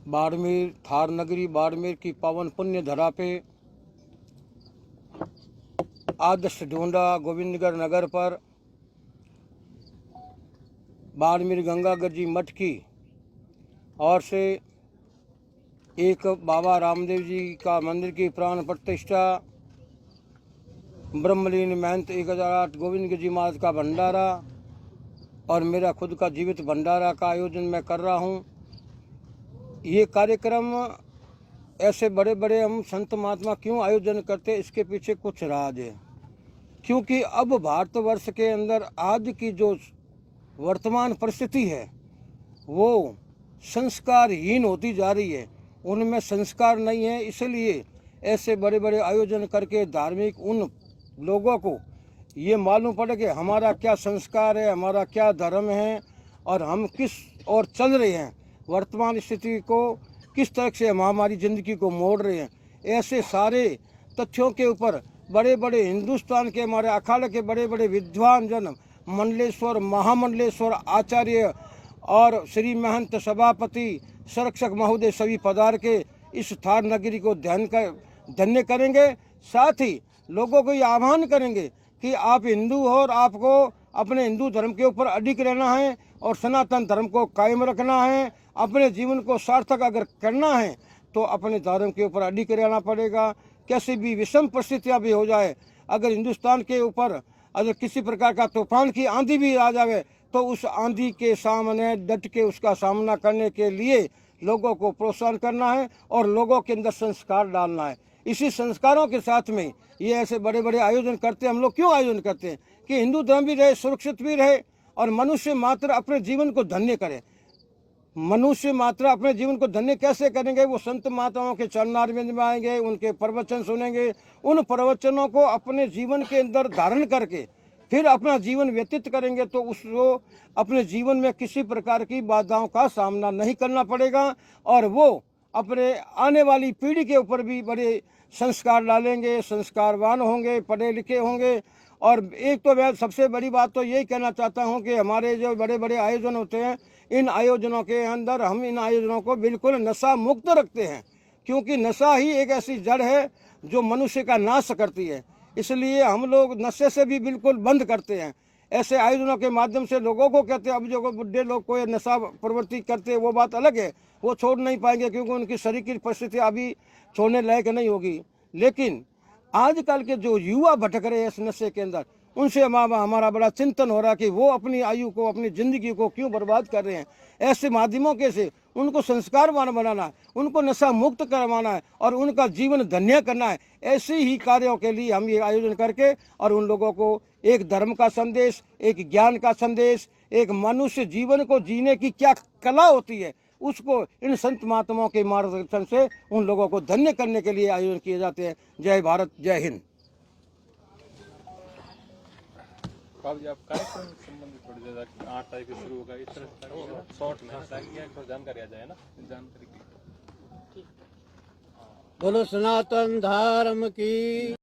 बाड़मेर, थार नगरी बाड़मेर की पावन पुण्य धरा पे आदर्श ढूंढा गोविंदगढ़ नगर पर बाड़मेर गंगागढ़ जी मठ की और से एक बाबा रामदेव जी का मंदिर की प्राण प्रतिष्ठा, ब्रह्मलीन महंत 1008 गोविंदगढ़ जी महाराज का भंडारा और मेरा खुद का जीवित भंडारा का आयोजन मैं कर रहा हूँ। ये कार्यक्रम ऐसे बड़े बड़े हम संत महात्मा क्यों आयोजन करते, इसके पीछे कुछ राज है। क्योंकि अब भारतवर्ष के अंदर आज की जो वर्तमान परिस्थिति है वो संस्कारहीन होती जा रही है, उनमें संस्कार नहीं है। इसलिए ऐसे बड़े बड़े आयोजन करके धार्मिक उन लोगों को ये मालूम पड़े कि हमारा क्या संस्कार है, हमारा क्या धर्म है और हम किस ओर चल रहे हैं, वर्तमान स्थिति को किस तरह से हम हमारी ज़िंदगी को मोड़ रहे हैं। ऐसे सारे तथ्यों के ऊपर बड़े बड़े हिंदुस्तान के हमारे अखाड़े के बड़े बड़े विद्वान जन, मंडलेश्वर, महामंडलेश्वर आचार्य और श्री महंत सभापति संरक्षक महोदय सभी पधार के इस थार नगरी को धन्य करेंगे। साथ ही लोगों को ये आह्वान करेंगे कि आप हिंदू हो और आपको अपने हिंदू धर्म के ऊपर अडिग रहना है और सनातन धर्म को कायम रखना है। अपने जीवन को सार्थक अगर करना है तो अपने धर्म के ऊपर अडिग रहना पड़ेगा। कैसी भी विषम परिस्थितियाँ भी हो जाए, अगर हिंदुस्तान के ऊपर अगर किसी प्रकार का तूफान की आंधी भी आ जाए तो उस आंधी के सामने डट के उसका सामना करने के लिए लोगों को प्रोत्साहन करना है और लोगों के अंदर संस्कार डालना है। इसी संस्कारों के साथ में ये ऐसे बड़े बड़े आयोजन करते हैं। हम लोग क्यों आयोजन करते हैं कि हिंदू धर्म भी रहे, सुरक्षित भी रहे और मनुष्य मात्र अपने जीवन को धन्य करे। मनुष्य मात्र अपने जीवन को धन्य कैसे करेंगे? वो संत महात्माओं के चरणारविंद में आएंगे, उनके प्रवचन सुनेंगे, उन प्रवचनों को अपने जीवन के अंदर धारण करके फिर अपना जीवन व्यतीत करेंगे तो उसको अपने जीवन में किसी प्रकार की बाधाओं का सामना नहीं करना पड़ेगा और वो अपने आने वाली पीढ़ी के ऊपर भी बड़े संस्कार डालेंगे, संस्कारवान होंगे, पढ़े लिखे होंगे। और एक तो मैं सबसे बड़ी बात तो यही कहना चाहता हूं कि हमारे जो बड़े बड़े आयोजन होते हैं, इन आयोजनों के अंदर हम इन आयोजनों को बिल्कुल नशा मुक्त रखते हैं, क्योंकि नशा ही एक ऐसी जड़ है जो मनुष्य का नाश करती है। इसलिए हम लोग नशे से भी बिल्कुल बंद करते हैं। ऐसे आयोजनों के माध्यम से लोगों को कहते हैं, अब जो बुढ़े लोग कोई नशा प्रवृत्ति करते हैं वो बात अलग है, वो छोड़ नहीं पाएंगे क्योंकि उनकी शरीर की परिस्थिति अभी छोड़ने लायक नहीं होगी। लेकिन आजकल के जो युवा भटक रहे हैं इस नशे के अंदर, उनसे हमारा बड़ा चिंतन हो रहा है कि वो अपनी आयु को, अपनी ज़िंदगी को क्यों बर्बाद कर रहे हैं। ऐसे माध्यमों के से उनको संस्कारवान बनाना है, उनको नशा मुक्त करवाना है और उनका जीवन धन्य करना है। ऐसे ही कार्यों के लिए हम ये आयोजन करके और उन लोगों को एक धर्म का संदेश, एक ज्ञान का संदेश, एक मनुष्य जीवन को जीने की क्या कला होती है, उसको इन संत महात्माओं के मार्गदर्शन से उन लोगों को धन्य करने के लिए आयोजन किए जाते हैं। जय भारत, जय हिंद। बाबू जी, आप कार्यक्रम संबंधित थोड़ी ज्यादा 8 तारीख से शुरू होगा, इस तरह शॉर्ट में जानकारी आ जाए ना, जानकारी की। बोलो सनातन धर्म की।